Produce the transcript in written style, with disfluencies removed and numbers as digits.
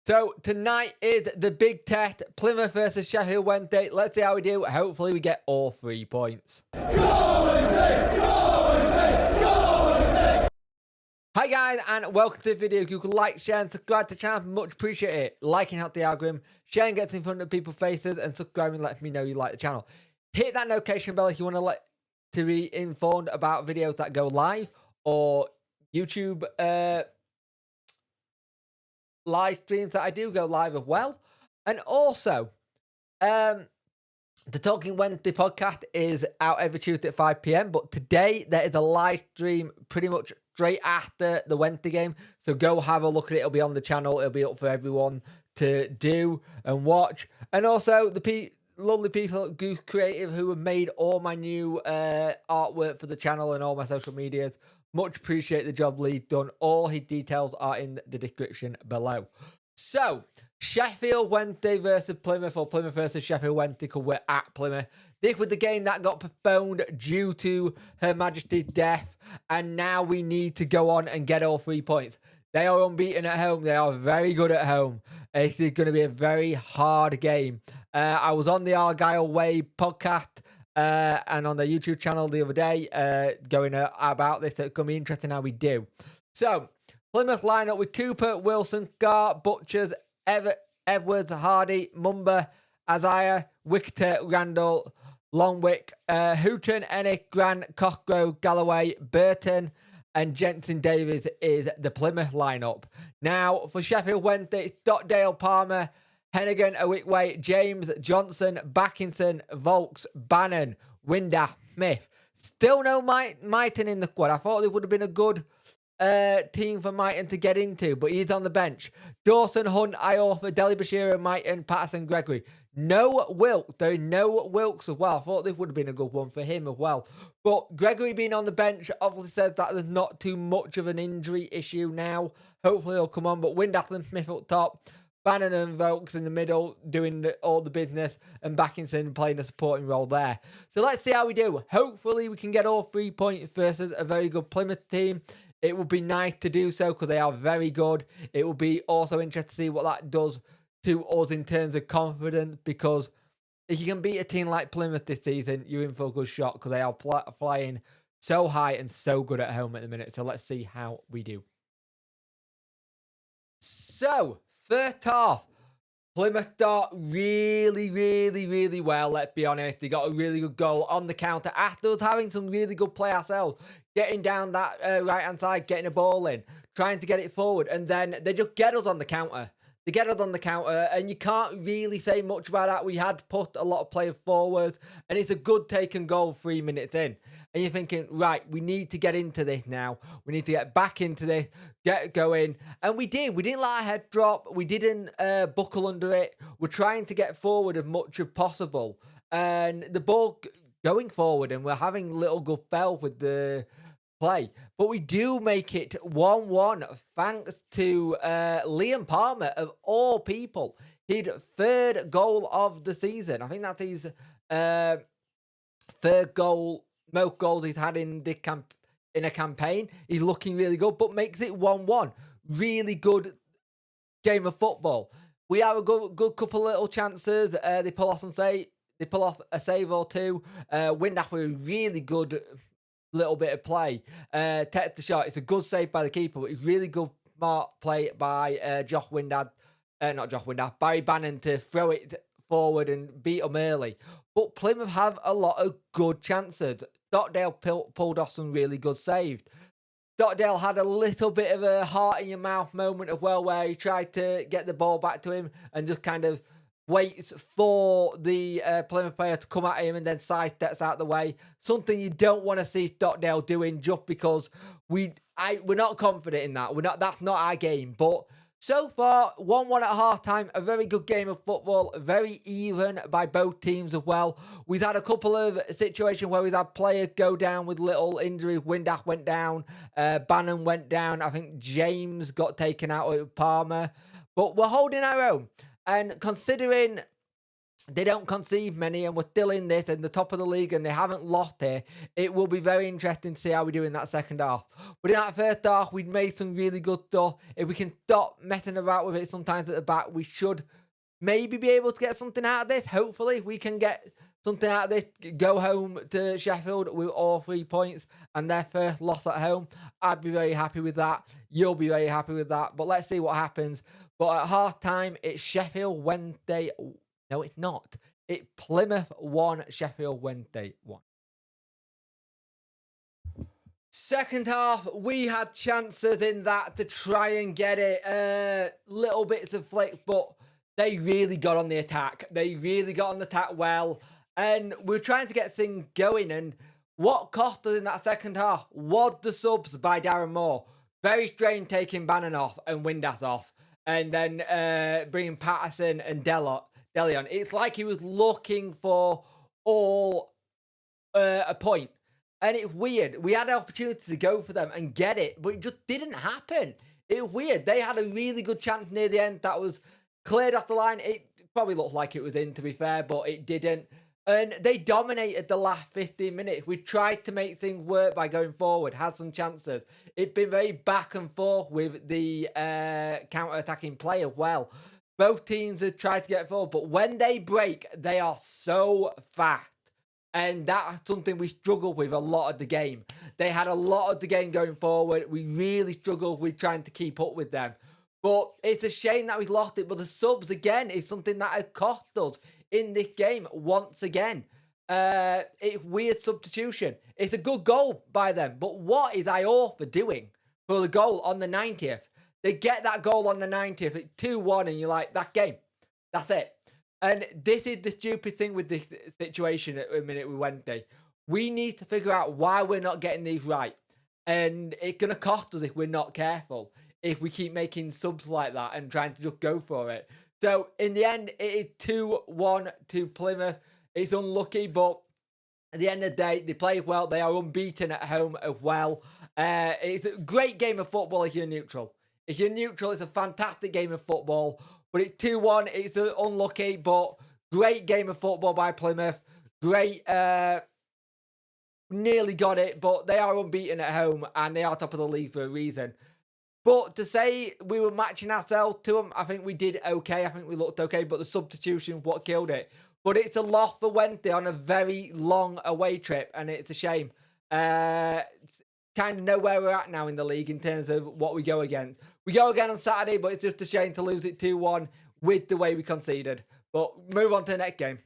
So tonight is the big test, Plymouth versus Sheffield Wednesday. Let's see how we do. Hopefully we get all 3 points. Hi guys, and welcome to the video. If you could like, share and subscribe to the channel, much appreciate it. Liking helps the algorithm, sharing gets in front of people's faces, and subscribing lets me know you like the channel. Hit that notification bell if you want to be informed about videos that go live or YouTube live streams that I do go live as well. And also, the Talking Wednesday podcast is out every Tuesday at 5 p.m. But today there is a live stream pretty much straight after the Wednesday game. So go have a look at it. It'll be on the channel. It'll be up for everyone to do and watch. And also the lovely people at Goose Creative who have made all my new artwork for the channel and all my social medias. Much appreciate the job Lee's done. All his details are in the description below. So, Sheffield Wednesday versus Plymouth, or Plymouth versus Sheffield Wednesday, because we're at Plymouth. This was the game that got postponed due to Her Majesty's death, and now we need to go on and get all 3 points. They are unbeaten at home. They are very good at home. This is going to be a very hard game. I was on the Argyle Way podcast and on the YouTube channel the other day going about this. So it's going to be interesting how we do. So, Plymouth lineup with Cooper, Wilson, Gar, Butchers, Edwards, Hardy, Mumba, Isaiah, Wicketer, Randall, Longwick, Houghton, Ennick, Grant, Cockrell, Galloway, Burton, and Jensen Davies is the Plymouth lineup. Now, for Sheffield Wednesday, it's Stockdale, Palmer, Hennigan, Awickway, James, Johnson, Backinson, Volks, Bannon, Winder, Smith. Still no Myton in the squad. I thought it would have been a good team for Myton to get into, but he's on the bench. Dawson, Hunt, Iorfa, Deli Bashir, Myton, Patterson, Gregory. No Wilkes. There is no Wilkes as well. I thought this would have been a good one for him as well. But Gregory being on the bench obviously says that there's not too much of an injury issue now. Hopefully he'll come on. But Windathland, Smith up top. Bannon and Volks in the middle doing all the business, and Backinson playing a supporting role there. So let's see how we do. Hopefully we can get all 3 points versus a very good Plymouth team. It would be nice to do so because they are very good. It will be also interesting to see what that does to us in terms of confidence, because if you can beat a team like Plymouth this season, you're in for a good shot because they are flying so high and so good at home at the minute. So let's see how we do. So, first half, Plymouth start really well, let's be honest. They got a really good goal on the counter after us having some really good play ourselves. Getting down that right-hand side, getting a ball in, trying to get it forward, and then they just get us on the counter. They get us on the counter, and you can't really say much about that. We had put a lot of players forwards, and it's a good taken goal 3 minutes in. And you're thinking, right, we need to get into this now. We need to get back into this, get going. And we did. We didn't let our head drop. We didn't buckle under it. We're trying to get forward as much as possible. And the ball going forward, and we're having little good spells with the play, but we do make it 1-1 thanks to Liam Palmer, of all people. His 3rd goal of the season. I think that's his 3rd goal, most goals he's had in a campaign. He's looking really good, but makes it 1-1. Really good game of football. We have a good couple little chances. They pull off a save or two. Windath with a really good little bit of play. Take the shot. It's a good save by the keeper, but it's really good smart play by Barry Bannon to throw it forward and beat them early. But Plymouth have a lot of good chances. Stockdale pulled off some really good saves. Stockdale had a little bit of a heart in your mouth moment as well, where he tried to get the ball back to him and just kind of waits for the Plymouth player to come at him and then sidesteps out the way. Something you don't want to see Stockdale doing, just because we're not confident in that. That's not our game. But so far, 1-1 at half-time, a very good game of football, very even by both teams as well. We've had a couple of situations where we've had players go down with little injuries. Windath went down, Bannon went down. I think James got taken out with Palmer. But we're holding our own. And considering they don't concede many and we're still in this and the top of the league and they haven't lost here, it will be very interesting to see how we do in that second half. But in that first half, we'd made some really good stuff. If we can stop messing about with it sometimes at the back, we should maybe be able to get something out of this. Hopefully, we can get something out of this. Go home to Sheffield with all 3 points and their first loss at home. I'd be very happy with that. You'll be very happy with that. But let's see what happens. But at half time, it's Sheffield Wednesday. No, it's not. It's Plymouth 1, Sheffield Wednesday 1. Second half, we had chances in that to try and get it. Little bits of flicks, but they really got on the attack. They really got on the attack well. And we were trying to get things going. And what cost us in that second half was the subs by Darren Moore. Very strange taking Bannon off and Windass off. And then bringing Patterson and Delion. It's like he was looking for a point. And it's weird. We had an opportunity to go for them and get it, but it just didn't happen. It's weird. They had a really good chance near the end that was cleared off the line. It probably looked like it was in, to be fair, but it didn't. And they dominated the last 15 minutes. We tried to make things work by going forward, had some chances. It's been very back and forth with the counter-attacking play as well. Both teams have tried to get forward, but when they break, they are so fast. And that's something we struggled with a lot of the game. They had a lot of the game going forward. We really struggled with trying to keep up with them. But it's a shame that we lost it. But the subs, again, is something that has cost us in this game once again. It's weird substitution. It's a good goal by them. But what is Iorfa doing for the goal on the 90th? They get that goal on the 90th. It's 2-1 and you're like, that game. That's it. And this is the stupid thing with this situation at the minute with Wednesday. We need to figure out why we're not getting these right. And it's going to cost us if we're not careful. If we keep making subs like that and trying to just go for it. So, in the end, it is 2-1 to Plymouth. It's unlucky, but at the end of the day, they play well. They are unbeaten at home as well. It's a great game of football if you're neutral. If you're neutral, it's a fantastic game of football. But it's 2-1. It's unlucky, but great game of football by Plymouth. Great. Nearly got it, but they are unbeaten at home and they are top of the league for a reason. But to say we were matching ourselves to them, I think we did okay. I think we looked okay, but the substitution what killed it. But it's a loss for Wednesday on a very long away trip, and it's a shame. It's kind of know where we're at now in the league in terms of what we go against. We go again on Saturday, but it's just a shame to lose it 2-1 with the way we conceded. But move on to the next game.